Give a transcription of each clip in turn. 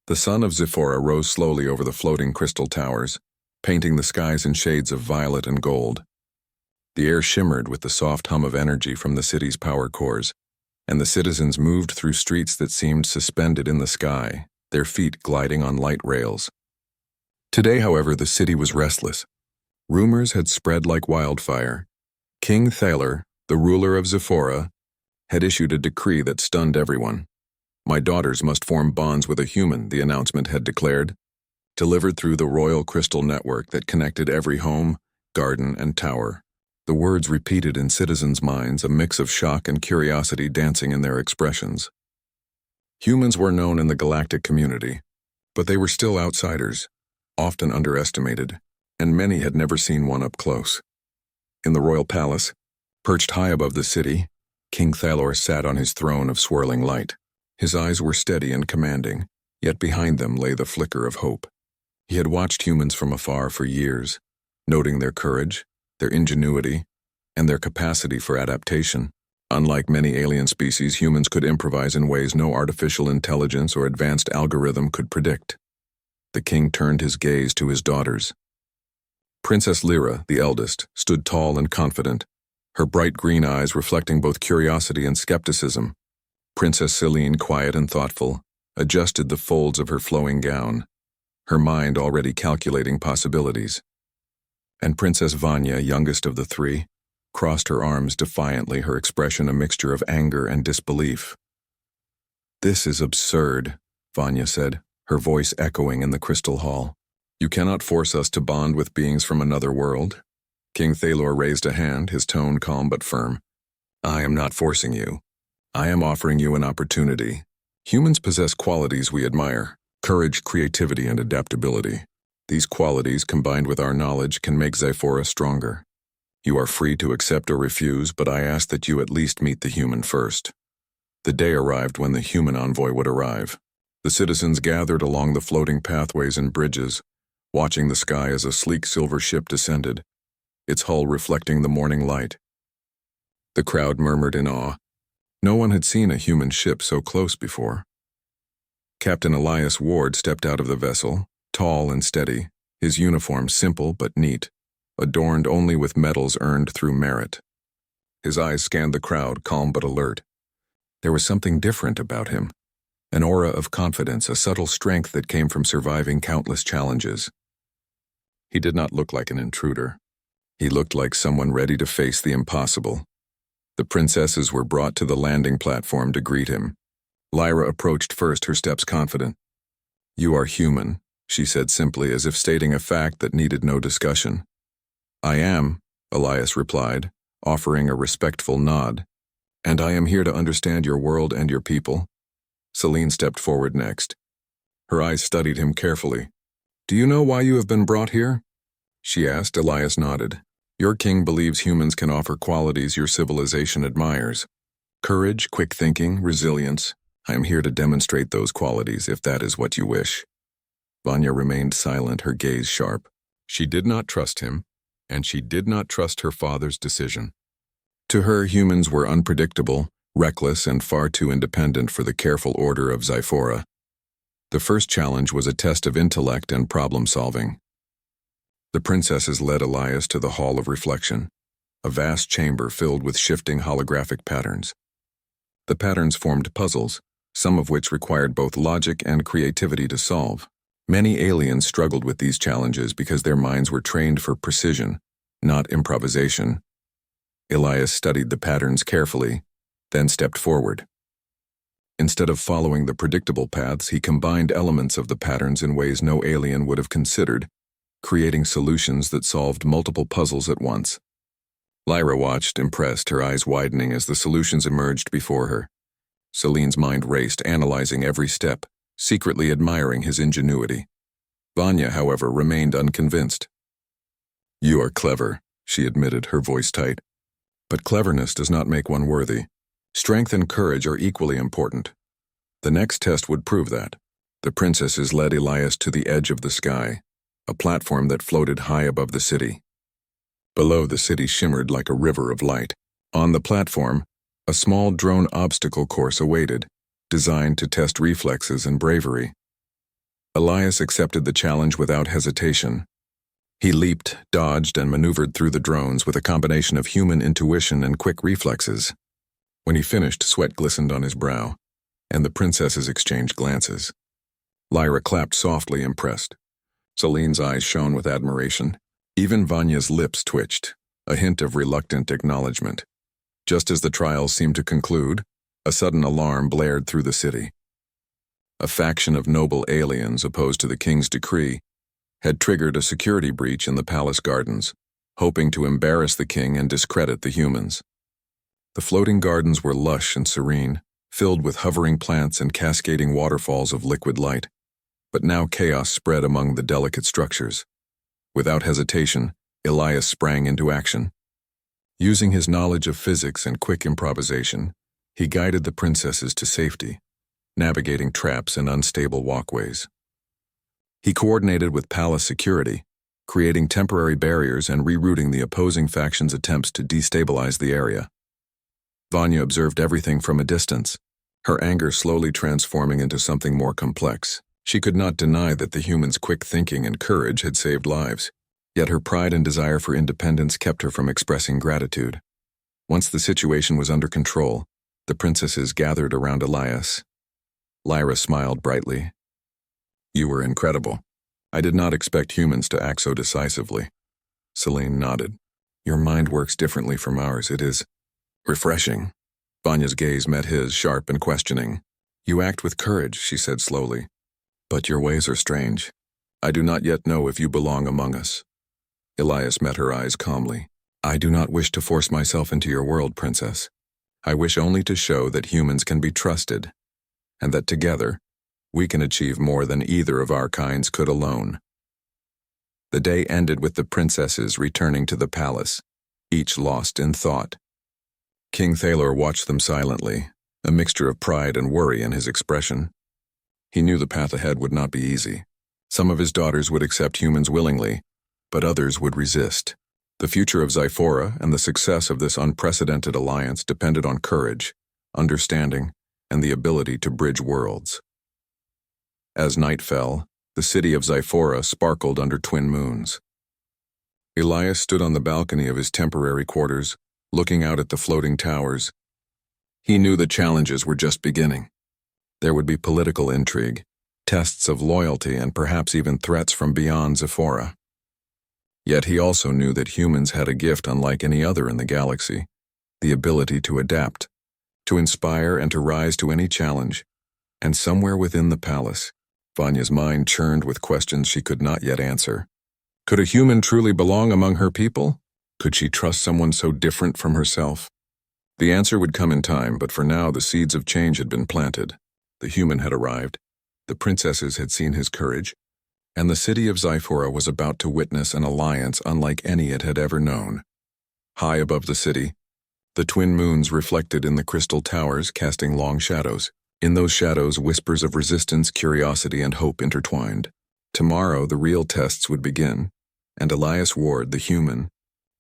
The sun of Zephora rose slowly over the floating crystal towers, painting the skies in shades of violet and gold. The air shimmered with the soft hum of energy from the city's power cores, and the citizens moved through streets that seemed suspended in the sky, their feet gliding on light rails. Today, however, the city was restless. Rumors had spread like wildfire. King Thaler, the ruler of Zephora, had issued a decree that stunned everyone. "My daughters must form bonds with a human," the announcement had declared, delivered through the royal crystal network that connected every home, garden, and tower. The words repeated in citizens' minds, a mix of shock and curiosity dancing in their expressions. Humans were known in the galactic community, but they were still outsiders, often underestimated, and many had never seen one up close. In the royal palace, perched high above the city, King Thalor sat on his throne of swirling light. His eyes were steady and commanding, yet behind them lay the flicker of hope. He had watched humans from afar for years, noting their courage, their ingenuity, and their capacity for adaptation. Unlike many alien species, humans could improvise in ways no artificial intelligence or advanced algorithm could predict. The king turned his gaze to his daughters. Princess Lyra, the eldest, stood tall and confident, her bright green eyes reflecting both curiosity and skepticism. Princess Celine, quiet and thoughtful, adjusted the folds of her flowing gown, her mind already calculating possibilities. And Princess Vanya, youngest of the three, crossed her arms defiantly, her expression a mixture of anger and disbelief. "This is absurd," Vanya said, her voice echoing in the crystal hall. "You cannot force us to bond with beings from another world." King Thalor raised a hand, his tone calm but firm. "I am not forcing you. I am offering you an opportunity. Humans possess qualities we admire: courage, creativity, and adaptability. These qualities, combined with our knowledge, can make Zephora stronger. You are free to accept or refuse, but I ask that you at least meet the human first." The day arrived when the human envoy would arrive. The citizens gathered along the floating pathways and bridges, watching the sky as a sleek silver ship descended, its hull reflecting the morning light. The crowd murmured in awe. No one had seen a human ship so close before. Captain Elias Ward stepped out of the vessel, tall and steady, his uniform simple but neat, adorned only with medals earned through merit. His eyes scanned the crowd, calm but alert. There was something different about him, an aura of confidence, a subtle strength that came from surviving countless challenges. He did not look like an intruder. He looked like someone ready to face the impossible. The princesses were brought to the landing platform to greet him. Lyra approached first, her steps confident. "You are human," she said simply, as if stating a fact that needed no discussion. "I am," Elias replied, offering a respectful nod. "And I am here to understand your world and your people." Celine stepped forward next. Her eyes studied him carefully. "Do you know why you have been brought here?" she asked. Elias nodded. "Your king believes humans can offer qualities your civilization admires. Courage, quick thinking, resilience. I am here to demonstrate those qualities, if that is what you wish." Vanya remained silent, her gaze sharp. She did not trust him, and she did not trust her father's decision. To her, humans were unpredictable, reckless, and far too independent for the careful order of Zephora. The first challenge was a test of intellect and problem-solving. The princesses led Elias to the Hall of Reflection, a vast chamber filled with shifting holographic patterns. The patterns formed puzzles, some of which required both logic and creativity to solve. Many aliens struggled with these challenges because their minds were trained for precision, not improvisation. Elias studied the patterns carefully, then stepped forward. Instead of following the predictable paths, he combined elements of the patterns in ways no alien would have considered, creating solutions that solved multiple puzzles at once. Lyra watched, impressed, her eyes widening as the solutions emerged before her. Celine's mind raced, analyzing every step, secretly admiring his ingenuity. Vanya, however, remained unconvinced. "You are clever," she admitted, her voice tight. "But cleverness does not make one worthy. Strength and courage are equally important. The next test would prove that." The princesses led Elias to the edge of the sky, a platform that floated high above the city. Below, the city shimmered like a river of light. On the platform, a small drone obstacle course awaited, designed to test reflexes and bravery. Elias accepted the challenge without hesitation. He leaped, dodged, and maneuvered through the drones with a combination of human intuition and quick reflexes. When he finished, sweat glistened on his brow, and the princesses exchanged glances. Lyra clapped softly, impressed. Celine's eyes shone with admiration. Even Vanya's lips twitched, a hint of reluctant acknowledgement. Just as the trials seemed to conclude, a sudden alarm blared through the city. A faction of noble aliens opposed to the king's decree had triggered a security breach in the palace gardens, hoping to embarrass the king and discredit the humans. The floating gardens were lush and serene, filled with hovering plants and cascading waterfalls of liquid light. But now chaos spread among the delicate structures. Without hesitation, Elias sprang into action. Using his knowledge of physics and quick improvisation, he guided the princesses to safety, navigating traps and unstable walkways. He coordinated with palace security, creating temporary barriers and rerouting the opposing factions' attempts to destabilize the area. Vanya observed everything from a distance, her anger slowly transforming into something more complex. She could not deny that the humans' quick thinking and courage had saved lives, yet her pride and desire for independence kept her from expressing gratitude. Once the situation was under control, the princesses gathered around Elias. Lyra smiled brightly. "You were incredible. I did not expect humans to act so decisively." Celine nodded. "Your mind works differently from ours. It is refreshing." Vanya's gaze met his, sharp and questioning. "You act with courage," she said slowly. "But your ways are strange. I do not yet know if you belong among us." Elias met her eyes calmly. "I do not wish to force myself into your world, princess. I wish only to show that humans can be trusted, and that together, we can achieve more than either of our kinds could alone." The day ended with the princesses returning to the palace, each lost in thought. King Thalor watched them silently, a mixture of pride and worry in his expression. He knew the path ahead would not be easy. Some of his daughters would accept humans willingly, but others would resist. The future of Xiphora and the success of this unprecedented alliance depended on courage, understanding, and the ability to bridge worlds. As night fell, the city of Xiphora sparkled under twin moons. Elias stood on the balcony of his temporary quarters, looking out at the floating towers. He knew the challenges were just beginning. There would be political intrigue, tests of loyalty, and perhaps even threats from beyond Xiphora. Yet he also knew that humans had a gift unlike any other in the galaxy, the ability to adapt, to inspire and to rise to any challenge. And somewhere within the palace, Vanya's mind churned with questions she could not yet answer. Could a human truly belong among her people? Could she trust someone so different from herself? The answer would come in time, but for now the seeds of change had been planted. The human had arrived, the princesses had seen his courage, and the city of Xiphora was about to witness an alliance unlike any it had ever known. High above the city, the twin moons reflected in the crystal towers, casting long shadows. In those shadows, whispers of resistance, curiosity, and hope intertwined. Tomorrow, the real tests would begin, and Elias Ward, the human,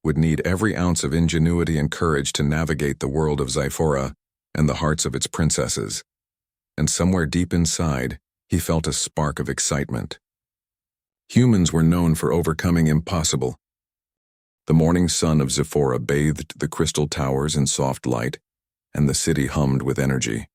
would need every ounce of ingenuity and courage to navigate the world of Xiphora and the hearts of its princesses. And somewhere deep inside, he felt a spark of excitement. Humans were known for overcoming impossible. The morning sun of Xiphora bathed the crystal towers in soft light, and the city hummed with energy.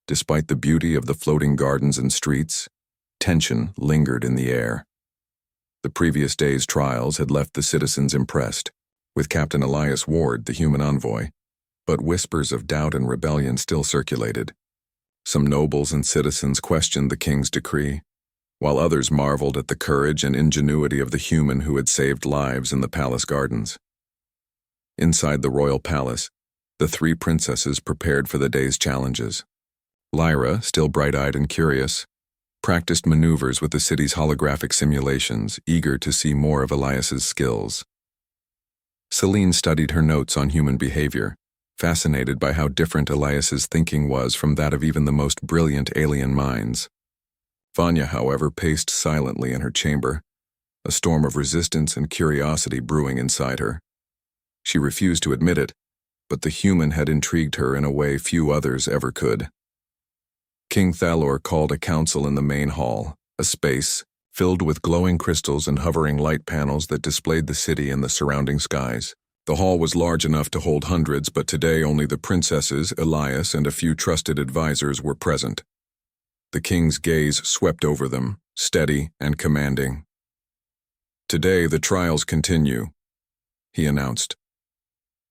Despite the beauty of the floating gardens and streets, tension lingered in the air. The previous day's trials had left the citizens impressed, with Captain Elias Ward, the human envoy, but whispers of doubt and rebellion still circulated. Some nobles and citizens questioned the king's decree, while others marveled at the courage and ingenuity of the human who had saved lives in the palace gardens. Inside the royal palace, the three princesses prepared for the day's challenges. Lyra, still bright-eyed and curious, practiced maneuvers with the city's holographic simulations, eager to see more of Elias's skills. Celine studied her notes on human behavior, fascinated by how different Elias's thinking was from that of even the most brilliant alien minds. Vanya, however, paced silently in her chamber, a storm of resistance and curiosity brewing inside her. She refused to admit it, but the human had intrigued her in a way few others ever could. King Thalor called a council in the main hall, a space filled with glowing crystals and hovering light panels that displayed the city and the surrounding skies. The hall was large enough to hold hundreds, but today only the princesses, Elias, and a few trusted advisors were present. The king's gaze swept over them, steady and commanding. "Today the trials continue," he announced.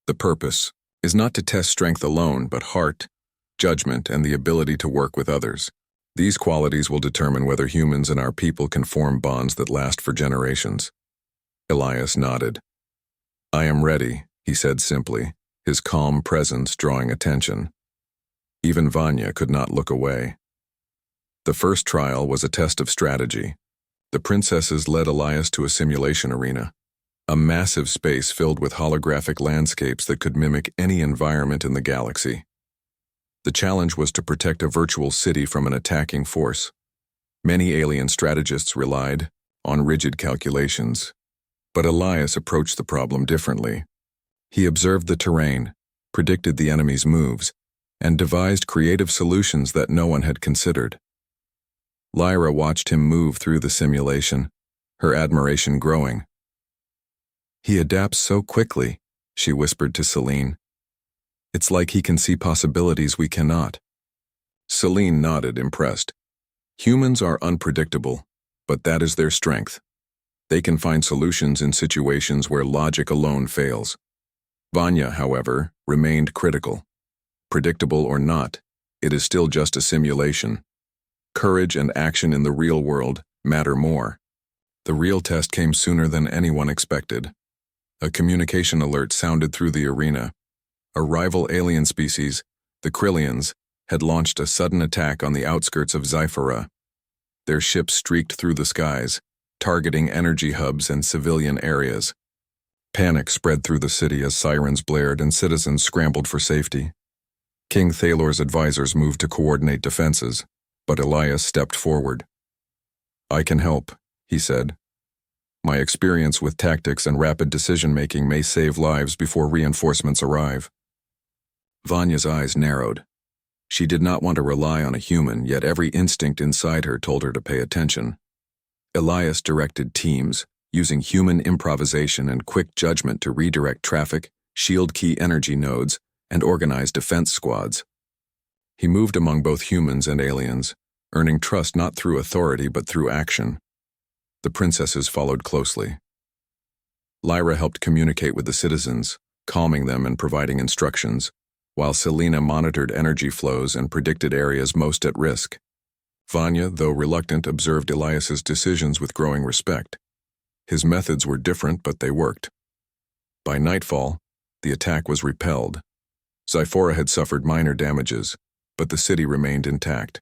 "The purpose is not to test strength alone, but heart, judgment, and the ability to work with others. These qualities will determine whether humans and our people can form bonds that last for generations." Elias nodded. "I am ready," he said simply, his calm presence drawing attention. Even Vanya could not look away. The first trial was a test of strategy. The princesses led Elias to a simulation arena, a massive space filled with holographic landscapes that could mimic any environment in the galaxy. The challenge was to protect a virtual city from an attacking force. Many alien strategists relied on rigid calculations, but Elias approached the problem differently. He observed the terrain, predicted the enemy's moves, and devised creative solutions that no one had considered. Lyra watched him move through the simulation, her admiration growing. "He adapts so quickly," she whispered to Celine. "It's like he can see possibilities we cannot." Celine nodded, impressed. Humans are unpredictable, but that is their strength. They can find solutions in situations where logic alone fails. Vanya, however, remained critical. Predictable or not, it is still just a simulation. Courage and action in the real world matter more. The real test came sooner than anyone expected. A communication alert sounded through the arena. A rival alien species, the Krillians, had launched a sudden attack on the outskirts of Zyphera. Their ships streaked through the skies, targeting energy hubs and civilian areas. Panic spread through the city as sirens blared and citizens scrambled for safety. King Thalor's advisors moved to coordinate defenses, but Elias stepped forward. "I can help," he said. "My experience with tactics and rapid decision-making may save lives before reinforcements arrive." Vanya's eyes narrowed. She did not want to rely on a human, yet every instinct inside her told her to pay attention. Elias directed teams, using human improvisation and quick judgment to redirect traffic, shield key energy nodes, and organize defense squads. He moved among both humans and aliens, earning trust not through authority but through action. The princesses followed closely. Lyra helped communicate with the citizens, calming them and providing instructions, while Selena monitored energy flows and predicted areas most at risk. Vanya, though reluctant, observed Elias's decisions with growing respect. His methods were different, but they worked. By nightfall, the attack was repelled. Zyphora had suffered minor damages, but the city remained intact.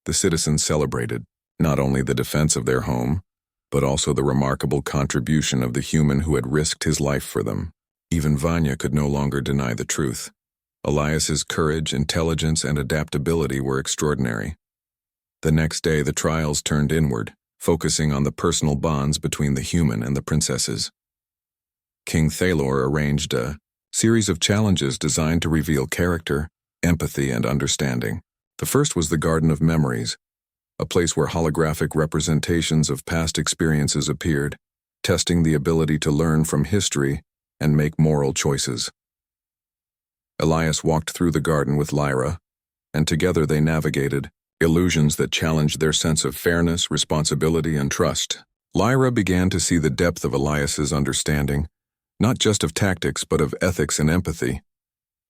The citizens celebrated not only the defense of their home, but also the remarkable contribution of the human who had risked his life for them. Even Vanya could no longer deny the truth. Elias's courage, intelligence, and adaptability were extraordinary. The next day, the trials turned inward, focusing on the personal bonds between the human and the princesses. King Thalor arranged a series of challenges designed to reveal character, empathy, and understanding. The first was the Garden of Memories, a place where holographic representations of past experiences appeared, testing the ability to learn from history and make moral choices. Elias walked through the garden with Lyra, and together they navigated illusions that challenged their sense of fairness, responsibility, and trust. Lyra began to see the depth of Elias's understanding, not just of tactics but of ethics and empathy.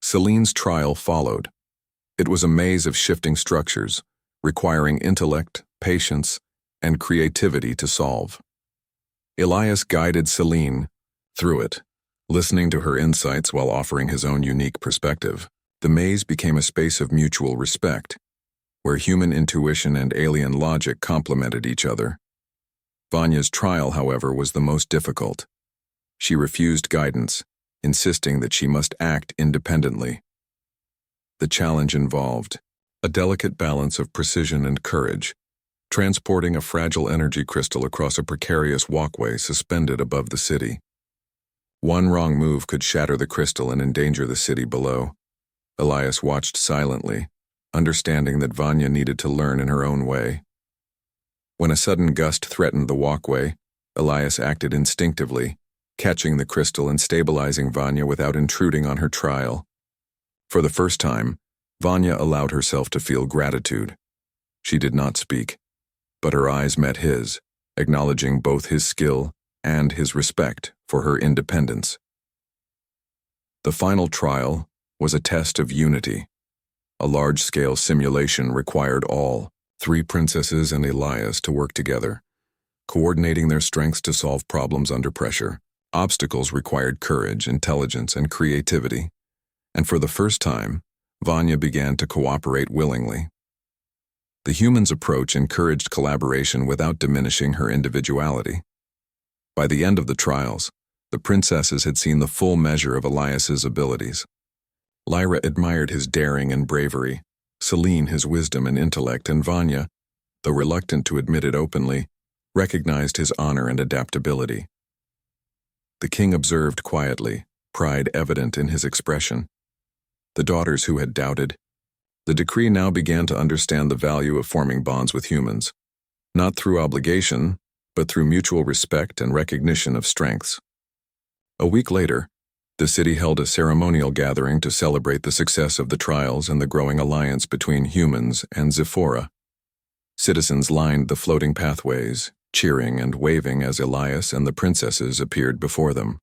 Celine's trial followed. It was a maze of shifting structures, requiring intellect, patience, and creativity to solve. Elias guided Celine through it, listening to her insights while offering his own unique perspective. The maze became a space of mutual respect, where human intuition and alien logic complemented each other. Vanya's trial, however, was the most difficult. She refused guidance, insisting that she must act independently. The challenge involved a delicate balance of precision and courage, transporting a fragile energy crystal across a precarious walkway suspended above the city. One wrong move could shatter the crystal and endanger the city below. Elias watched silently, understanding that Vanya needed to learn in her own way. When a sudden gust threatened the walkway, Elias acted instinctively, catching the crystal and stabilizing Vanya without intruding on her trial. For the first time, Vanya allowed herself to feel gratitude. She did not speak, but her eyes met his, acknowledging both his skill and his respect for her independence. The final trial was a test of unity. A large-scale simulation required all three princesses and Elias to work together, coordinating their strengths to solve problems under pressure. Obstacles required courage, intelligence, and creativity, and for the first time, Vanya began to cooperate willingly. The human's approach encouraged collaboration without diminishing her individuality. By the end of the trials, the princesses had seen the full measure of Elias's abilities. Lyra admired his daring and bravery, Celine his wisdom and intellect, and Vanya, though reluctant to admit it openly, recognized his honor and adaptability. The king observed quietly, pride evident in his expression. The daughters who had doubted, the decree now began to understand the value of forming bonds with humans, not through obligation, but through mutual respect and recognition of strengths. A week later, the city held a ceremonial gathering to celebrate the success of the trials and the growing alliance between humans and Zephora. Citizens lined the floating pathways, cheering and waving as Elias and the princesses appeared before them.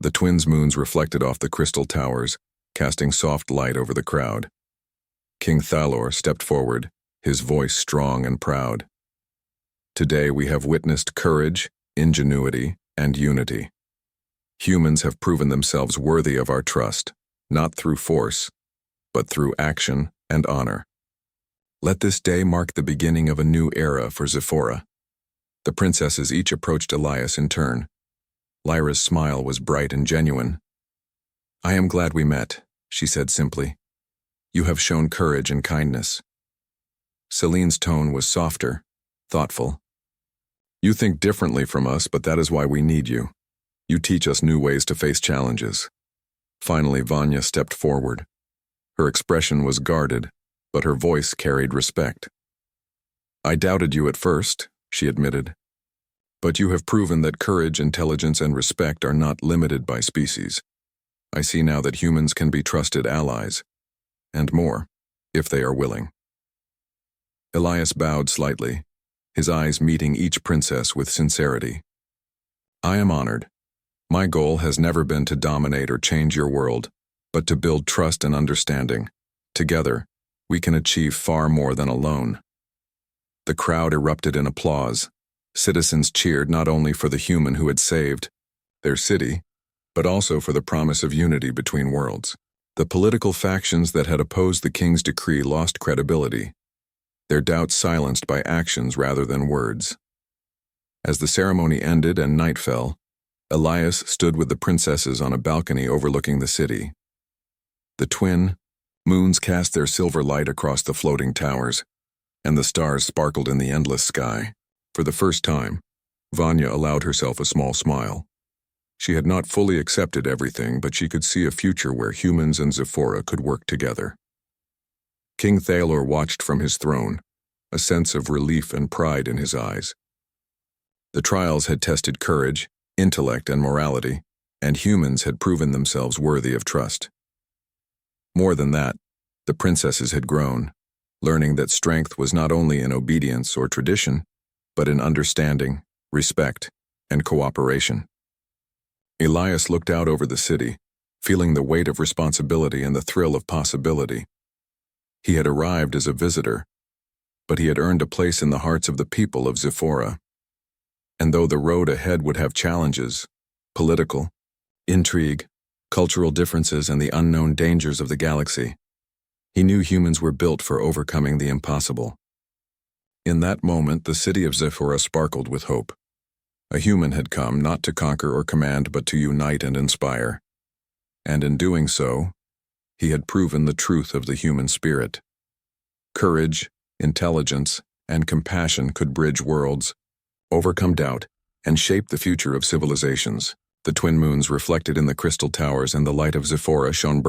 The twins' moons reflected off the crystal towers, casting soft light over the crowd. King Thalor stepped forward, his voice strong and proud. Today we have witnessed courage, ingenuity, and unity. Humans have proven themselves worthy of our trust, not through force, but through action and honor. Let this day mark the beginning of a new era for Zephora. The princesses each approached Elias in turn. Lyra's smile was bright and genuine. "I am glad we met," she said simply. "You have shown courage and kindness." Celine's tone was softer, thoughtful. "You think differently from us, but that is why we need you. You teach us new ways to face challenges." Finally, Vanya stepped forward. Her expression was guarded, but her voice carried respect. "I doubted you at first," she admitted. "But you have proven that courage, intelligence, and respect are not limited by species. I see now that humans can be trusted allies, and more, if they are willing." Elias bowed slightly, his eyes meeting each princess with sincerity. "I am honored. My goal has never been to dominate or change your world, but to build trust and understanding. Together, we can achieve far more than alone." The crowd erupted in applause. Citizens cheered not only for the human who had saved their city, but also for the promise of unity between worlds. The political factions that had opposed the king's decree lost credibility, their doubts silenced by actions rather than words. As the ceremony ended and night fell, Elias stood with the princesses on a balcony overlooking the city. The twin moons cast their silver light across the floating towers, and the stars sparkled in the endless sky. For the first time, Vanya allowed herself a small smile. She had not fully accepted everything, but she could see a future where humans and Zephora could work together. King Thalor watched from his throne, a sense of relief and pride in his eyes. The trials had tested courage, intellect, and morality, and humans had proven themselves worthy of trust. More than that, the princesses had grown, learning that strength was not only in obedience or tradition, but in understanding, respect, and cooperation. Elias looked out over the city, feeling the weight of responsibility and the thrill of possibility. He had arrived as a visitor, but he had earned a place in the hearts of the people of Zephora. And though the road ahead would have challenges, political, intrigue, cultural differences, and the unknown dangers of the galaxy, he knew humans were built for overcoming the impossible. In that moment, the city of Zephora sparkled with hope. A human had come not to conquer or command, but to unite and inspire. And in doing so, he had proven the truth of the human spirit. Courage, intelligence, and compassion could bridge worlds, overcome doubt, and shape the future of civilizations. The twin moons reflected in the crystal towers, and the light of Zephora shone